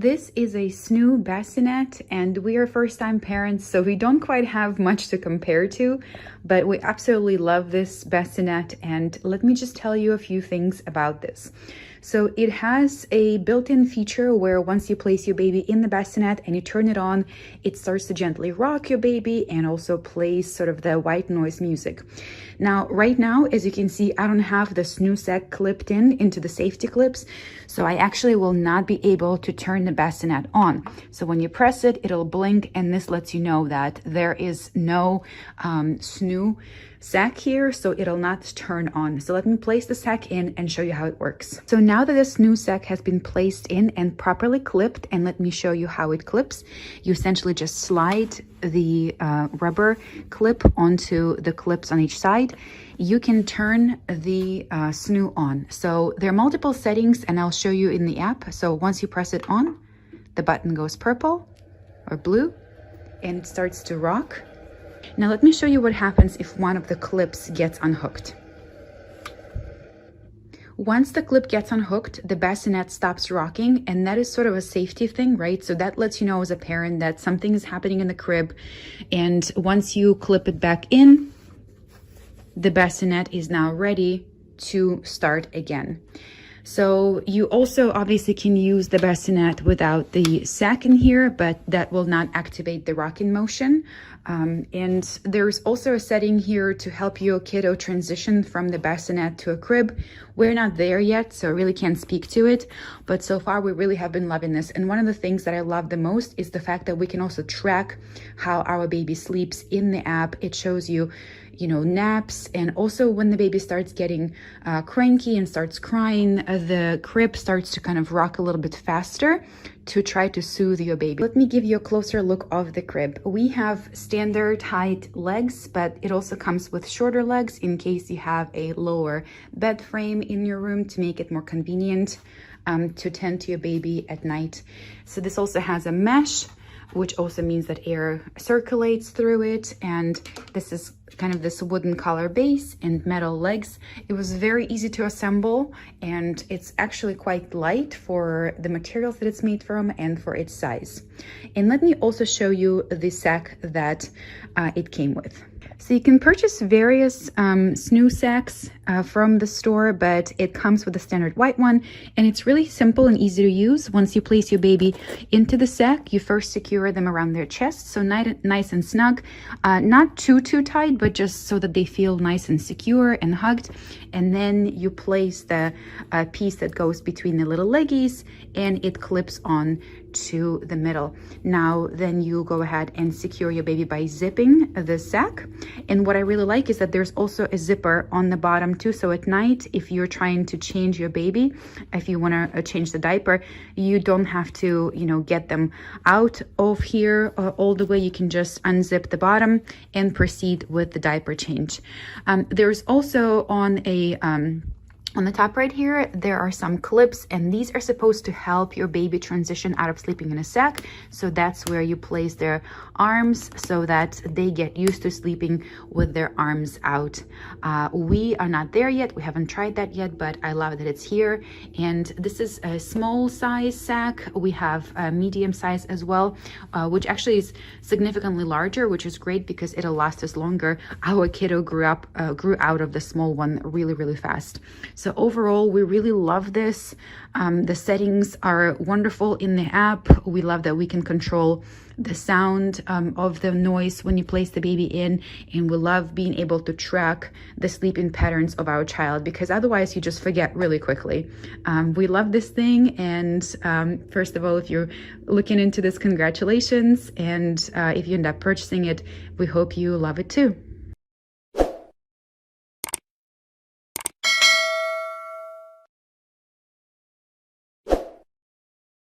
This is a SNOO Bassinet, and we are first-time parents, so we don't quite have much to compare to, but we absolutely love this bassinet. And let me just tell you a few things about this. So it has a built-in feature where once you place your baby in the bassinet and you turn it on, it starts to gently rock your baby and also plays sort of the white noise music. Now, right now, as you can see, I don't have the SNOO sack clipped into the safety clips, so I actually will not be able to turn the bassinet on. So when you press it, it'll blink, and this lets you know that there is no SNOO sack here, so it'll not turn on. So let me place the sack in and show you how it works. So now that the SNOO sack has been placed in and properly clipped, and let me show you how it clips. You essentially just slide the rubber clip onto the clips on each side. You can turn the SNOO on. So there are multiple settings, and I'll show you in the app. So once you press it on, the button goes purple or blue and it starts to rock. Now let me show you what happens if one of the clips gets unhooked. Once the clip gets unhooked, the bassinet stops rocking, and that is sort of a safety thing, right? So that lets you know as a parent that something is happening in the crib, and once you clip it back in, the bassinet is now ready to start again. So you also obviously can use the bassinet without the sack in here, but that will not activate the rocking motion. And there's also a setting here to help your kiddo transition from the bassinet to a crib. We're not there yet, so I really can't speak to it, but so far we really have been loving this. And one of the things that I love the most is the fact that we can also track how our baby sleeps in the app. It shows you, naps, and also when the baby starts getting cranky and starts crying, the crib starts to kind of rock a little bit faster to try to soothe your baby. Let me give you a closer look of the crib. We have standard height legs, but it also comes with shorter legs in case you have a lower bed frame in your room to make it more convenient to tend to your baby at night. So this also has a mesh, which also means that air circulates through it, and this is kind of this wooden color base and metal legs. It was very easy to assemble, and it's actually quite light for the materials that it's made from and for its size. And let me also show you the sack that it came with. So you can purchase various SNOO sacks from the store, but it comes with a standard white one, and it's really simple and easy to use. Once you place your baby into the sack, you first secure them around their chest, so nice and snug, not too tight, but just so that they feel nice and secure and hugged. And then you place the piece that goes between the little leggies, and it clips on to the middle. Now then you go ahead and secure your baby by zipping the sack. And what I really like is that there's also a zipper on the bottom too, so at night if you're trying to change your baby, if you want to change the diaper, you don't have to get them out of here all the way. You can just unzip the bottom and proceed with the diaper change. There's also on the top right here, there are some clips, and these are supposed to help your baby transition out of sleeping in a sack. So that's where you place their arms so that they get used to sleeping with their arms out. We are not there yet. We haven't tried that yet, but I love that it's here. And this is a small size sack. We have a medium size as well, which actually is significantly larger, which is great because it'll last us longer. Our kiddo grew out of the small one really fast. So overall, we really love this. The settings are wonderful in the app. We love that we can control the sound of the noise when you place the baby in, and we love being able to track the sleeping patterns of our child, because otherwise you just forget really quickly. We love this thing, and first of all, if you're looking into this, congratulations, and if you end up purchasing it, we hope you love it too.